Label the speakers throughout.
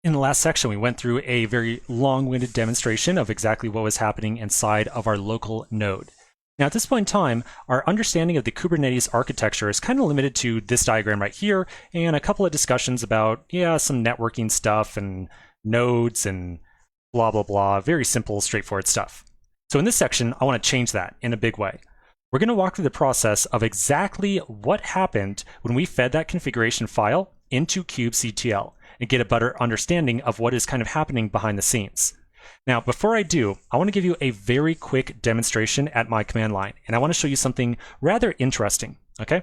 Speaker 1: In the last section, we went through a very long-winded demonstration of exactly what was happening inside of our local node. Now, at this point in time, our understanding of the Kubernetes architecture is kind of limited to this diagram right here and a couple of discussions about, some networking stuff and nodes and blah, blah, blah. Very simple, straightforward stuff. So in this section, I want to change that in a big way. We're going to walk through the process of exactly what happened when we fed that configuration file into kubectl and get a better understanding of what is kind of happening behind the scenes. Now, before I do, I want to give you a very quick demonstration at my command line, and I want to show you something rather interesting, okay?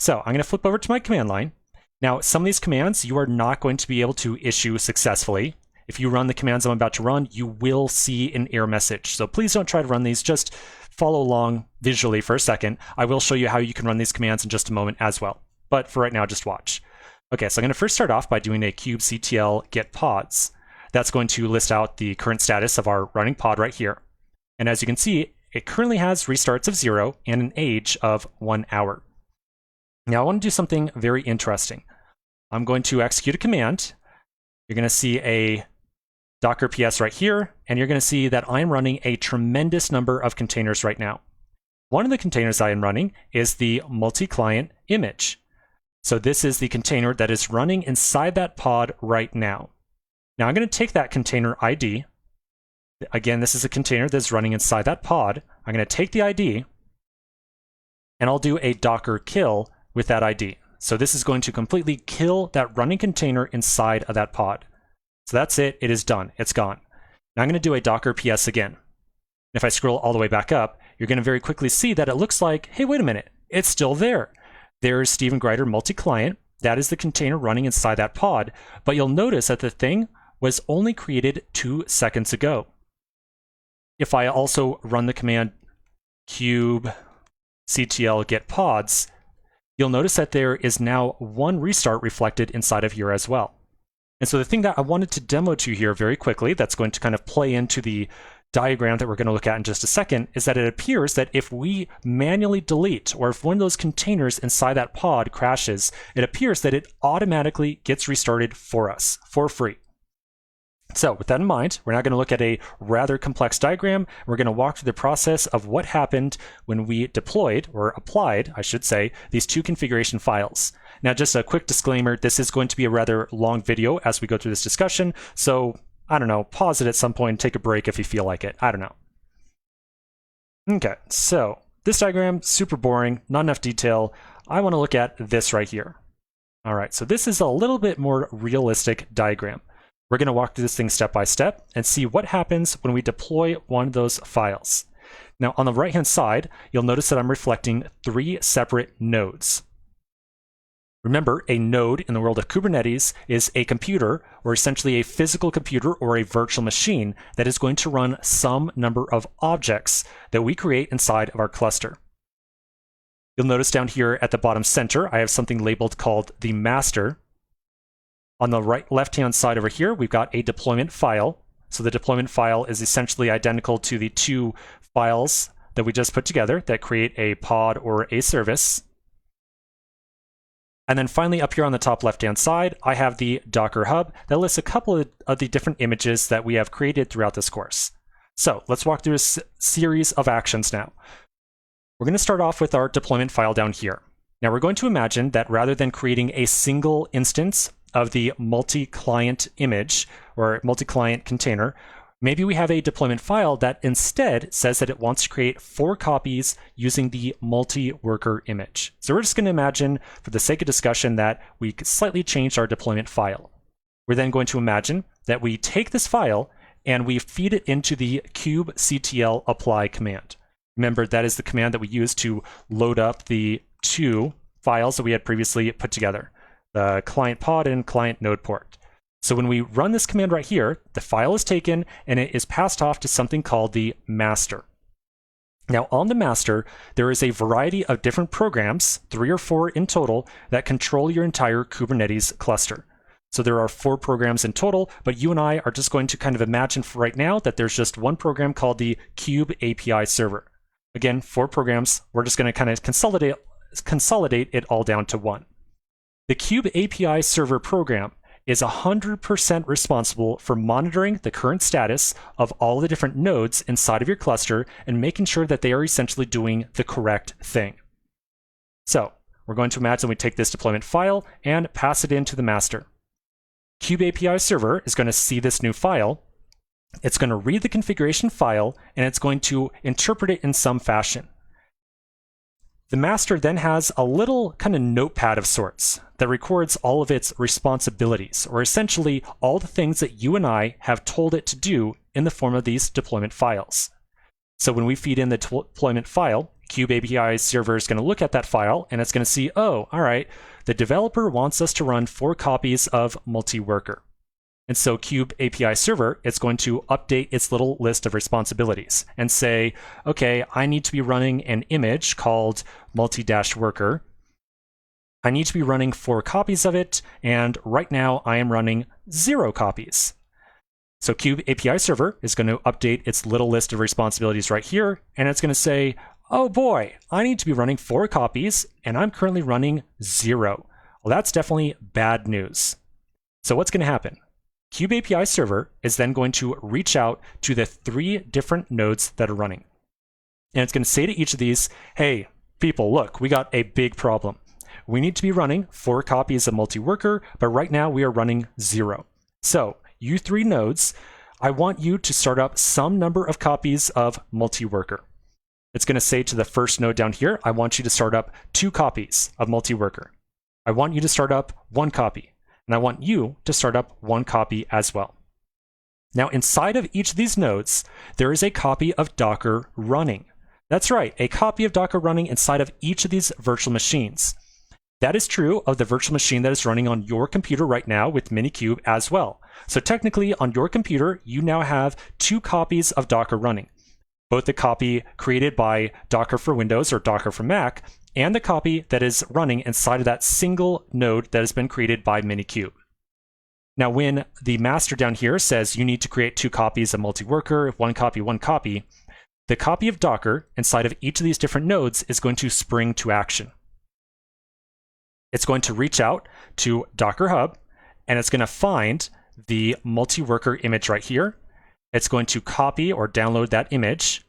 Speaker 1: So I'm going to flip over to my command line. Now, some of these commands you are not going to be able to issue successfully. If you run the commands I'm about to run, you will see an error message. So please don't try to run these, just follow along visually for a second. I will show you how you can run these commands in just a moment as well. But for right now, just watch. Okay, so I'm going to first start off by doing a kubectl get pods. That's going to list out the current status of our running pod right here. And as you can see, it currently has restarts of 0 and an age of 1 hour. Now I want to do something very interesting. I'm going to execute a command. You're going to see a Docker PS right here, and you're going to see that I'm running a tremendous number of containers right now. One of the containers I am running is the multi-client image. So this is the container that is running inside that pod right now. Now I'm going to take that container ID. Again, this is a container that's running inside that pod. I'm going to take the ID, and I'll do a Docker kill with that ID. So this is going to completely kill that running container inside of that pod. So that's it. It is done. It's gone. Now I'm going to do a Docker PS again. If I scroll all the way back up, you're going to very quickly see that it looks like, hey, wait a minute, it's still there. There's Stephen Grider multi-client. That is the container running inside that pod. But you'll notice that the thing was only created 2 seconds ago. If I also run the command kubectl get pods, you'll notice that there is now 1 restart reflected inside of here as well. And so the thing that I wanted to demo to you here very quickly, that's going to kind of play into the diagram that we're going to look at in just a second, is that it appears that if we manually delete, or if one of those containers inside that pod crashes, it appears that it automatically gets restarted for us, for free. So with that in mind, we're now going to look at a rather complex diagram. We're going to walk through the process of what happened when we deployed, or applied, I should say, these 2 configuration files. Now, just a quick disclaimer, this is going to be a rather long video as we go through this discussion, so I don't know, pause it at some point and take a break if you feel like it. I don't know. Okay, so this diagram, super boring, not enough detail. I want to look at this right here. All right, so this is a little bit more realistic diagram. We're going to walk through this thing step by step and see what happens when we deploy one of those files. Now, on the right-hand side, you'll notice that I'm reflecting 3 separate nodes. Remember, a node in the world of Kubernetes is a computer, or essentially a physical computer or a virtual machine that is going to run some number of objects that we create inside of our cluster. You'll notice down here at the bottom center, I have something labeled called the master. On the left-hand side over here, we've got a deployment file. So the deployment file is essentially identical to the 2 files that we just put together that create a pod or a service. And then finally, up here on the top left-hand side, I have the Docker Hub that lists a couple of the different images that we have created throughout this course. So let's walk through a series of actions now. We're going to start off with our deployment file down here. Now we're going to imagine that rather than creating a single instance of the multi-client image or multi-client container, maybe we have a deployment file that instead says that it wants to create 4 copies using the multi-worker image. So we're just going to imagine, for the sake of discussion, that we slightly changed our deployment file. We're then going to imagine that we take this file and we feed it into the kubectl apply command. Remember, that is the command that we use to load up the 2 files that we had previously put together, the client pod and client node port. So when we run this command right here, the file is taken and it is passed off to something called the master. Now on the master, there is a variety of different programs, 3 or 4 in total, that control your entire Kubernetes cluster. So there are 4 programs in total, but you and I are just going to kind of imagine for right now that there's just one program called the Kube API server. Again, 4 programs. We're just going to kind of consolidate it all down to 1. The Kube API server program is 100% responsible for monitoring the current status of all the different nodes inside of your cluster and making sure that they are essentially doing the correct thing. So we're going to imagine we take this deployment file and pass it into the master. Kube API server is going to see this new file. It's going to read the configuration file, and it's going to interpret it in some fashion. The master then has a little kind of notepad of sorts that records all of its responsibilities, or essentially all the things that you and I have told it to do in the form of these deployment files. So when we feed in the deployment file, Kube API server is going to look at that file, and it's going to see, oh, all right, the developer wants us to run 4 copies of multi-worker. And so Kube API server is going to update its little list of responsibilities and say, okay, I need to be running an image called multi-worker. I need to be running 4 copies of it, and right now I am running 0 copies. So Kube API server is going to update its little list of responsibilities right here, and it's going to say, oh boy, I need to be running 4 copies, and I'm currently running 0. Well, that's definitely bad news. So what's going to happen? Kube API server is then going to reach out to the 3 different nodes that are running. And it's going to say to each of these, hey, people, look, we got a big problem. We need to be running 4 copies of multi-worker, but right now we are running 0. So you 3 nodes, I want you to start up some number of copies of multi-worker. It's going to say to the first node down here, I want you to start up 2 copies of multi-worker. I want you to start up 1 copy. And I want you to start up 1 copy as well. Now, inside of each of these nodes, there is a copy of Docker running. That's right, a copy of Docker running inside of each of these virtual machines. That is true of the virtual machine that is running on your computer right now with Minikube as well. So technically, on your computer, you now have 2 copies of Docker running. Both the copy created by Docker for Windows or Docker for Mac, and the copy that is running inside of that single node that has been created by Minikube. Now, when the master down here says you need to create 2 copies of multi-worker, 1 copy, the copy of Docker inside of each of these different nodes is going to spring to action. It's going to reach out to Docker Hub, and it's going to find the multi-worker image right here. It's going to copy or download that image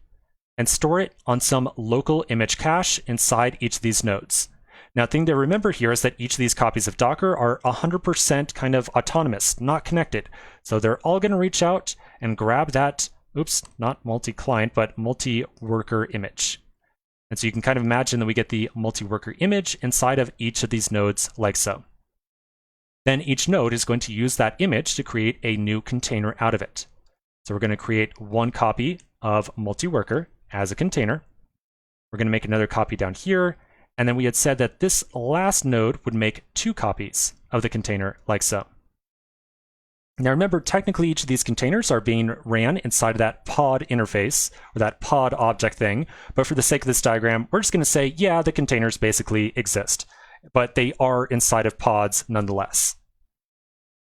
Speaker 1: and store it on some local image cache inside each of these nodes. Now, the thing to remember here is that each of these copies of Docker are 100% kind of autonomous, not connected. So they're all going to reach out and grab that, oops, not multi-client, but multi-worker image. And so you can kind of imagine that we get the multi-worker image inside of each of these nodes like so. Then each node is going to use that image to create a new container out of it. So we're going to create 1 copy of multi-worker as a container. We're going to make another copy down here. And then we had said that this last node would make 2 copies of the container like so. Now remember, technically each of these containers are being ran inside of that pod interface, or that pod object thing. But for the sake of this diagram, we're just going to say, yeah, the containers basically exist, but they are inside of pods nonetheless.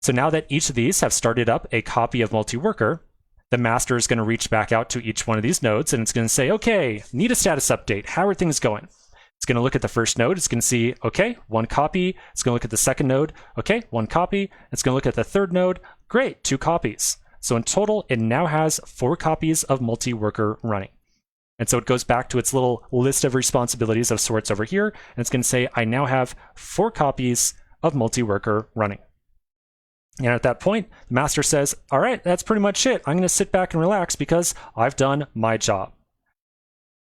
Speaker 1: So now that each of these have started up a copy of multi-worker, the master is going to reach back out to each one of these nodes, and it's going to say, okay, need a status update. How are things going? It's going to look at the first node. It's going to see, okay, 1 copy. It's going to look at the second node. Okay, 1 copy. It's going to look at the third node. Great, 2 copies. So in total, it now has 4 copies of multi-worker running. And so it goes back to its little list of responsibilities of sorts over here, and it's going to say, I now have 4 copies of multi-worker running. And at that point, the master says, all right, that's pretty much it. I'm going to sit back and relax because I've done my job.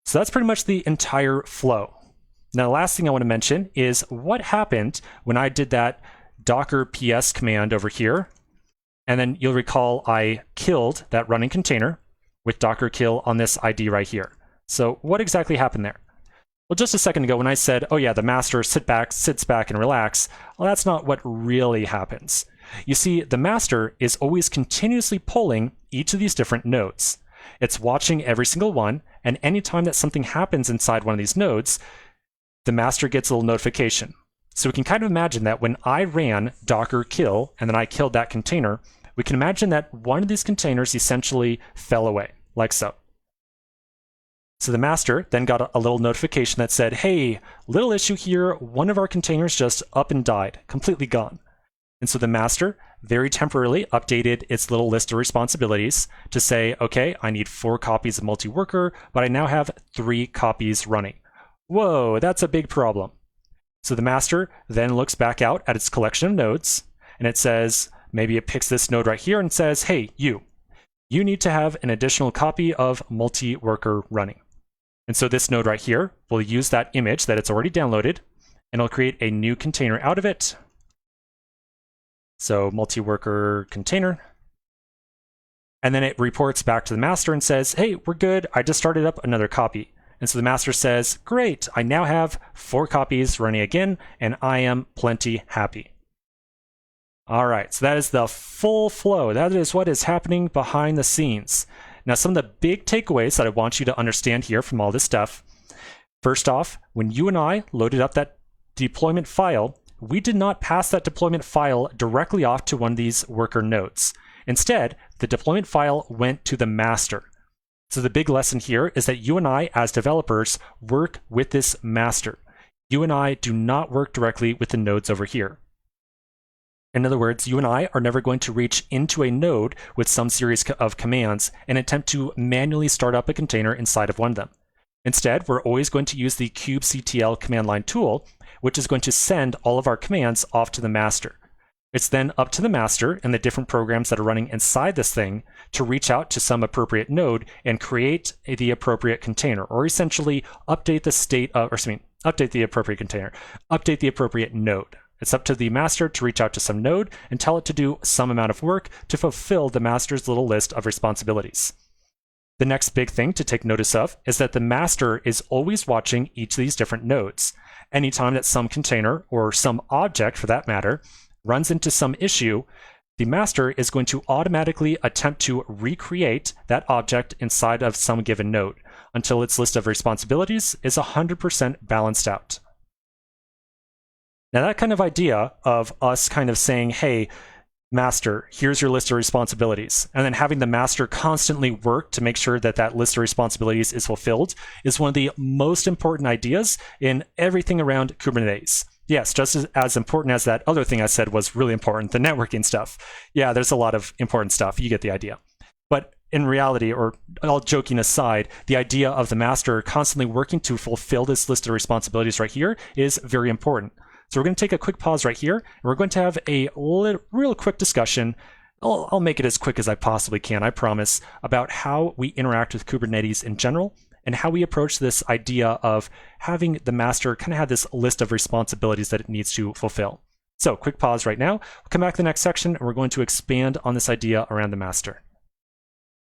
Speaker 1: So that's pretty much the entire flow. Now, the last thing I want to mention is what happened when I did that docker ps command over here. And then you'll recall I killed that running container with docker kill on this ID right here. So what exactly happened there? Well, just a second ago when I said, oh yeah, the master sits back and relax, well, that's not what really happens. You see, the master is always continuously polling each of these different nodes. It's watching every single one, and anytime that something happens inside one of these nodes, the master gets a little notification. So we can kind of imagine that when I ran docker kill and then I killed that container, we can imagine that one of these containers essentially fell away, like so. So the master then got a little notification that said, hey, little issue here, one of our containers just up and died, completely gone. And so the master very temporarily updated its little list of responsibilities to say, okay, I need 4 copies of multi-worker, but I now have 3 copies running. Whoa, that's a big problem. So the master then looks back out at its collection of nodes, and it says, maybe it picks this node right here and says, hey, you need to have an additional copy of multi-worker running. And so this node right here will use that image that it's already downloaded, and it'll create a new container out of it. So multi-worker container. And then it reports back to the master and says, hey, we're good. I just started up another copy. And so the master says, great, I now have 4 copies running again, and I am plenty happy. All right, so that is the full flow. That is what is happening behind the scenes. Now, some of the big takeaways that I want you to understand here from all this stuff. First off, when you and I loaded up that deployment file, we did not pass that deployment file directly off to one of these worker nodes. Instead, the deployment file went to the master. So the big lesson here is that you and I, as developers, work with this master. You and I do not work directly with the nodes over here. In other words, you and I are never going to reach into a node with some series of commands and attempt to manually start up a container inside of one of them. Instead, we're always going to use the kubectl command line tool, which is going to send all of our commands off to the master. It's then up to the master and the different programs that are running inside this thing to reach out to some appropriate node and create the appropriate container, or essentially update the state of, update the appropriate container, update the appropriate node. It's up to the master to reach out to some node and tell it to do some amount of work to fulfill the master's little list of responsibilities. The next big thing to take notice of is that the master is always watching each of these different nodes. Anytime that some container, or some object for that matter, runs into some issue, the master is going to automatically attempt to recreate that object inside of some given node until its list of responsibilities is 100% balanced out. Now, that kind of idea of us kind of saying, hey, master, here's your list of responsibilities, and then having the master constantly work to make sure that that list of responsibilities is fulfilled is one of the most important ideas in everything around Kubernetes. Yes, just as important as that other thing I said was really important, the networking stuff. Yeah, there's a lot of important stuff. You get the idea. But in reality, or all joking aside, the idea of the master constantly working to fulfill this list of responsibilities right here is very important. So we're going to take a quick pause right here, and we're going to have a real quick discussion. I'll make it as quick as I possibly can, I promise, about how we interact with Kubernetes in general, and how we approach this idea of having the master kind of have this list of responsibilities that it needs to fulfill. So quick pause right now. We'll come back to the next section, and we're going to expand on this idea around the master.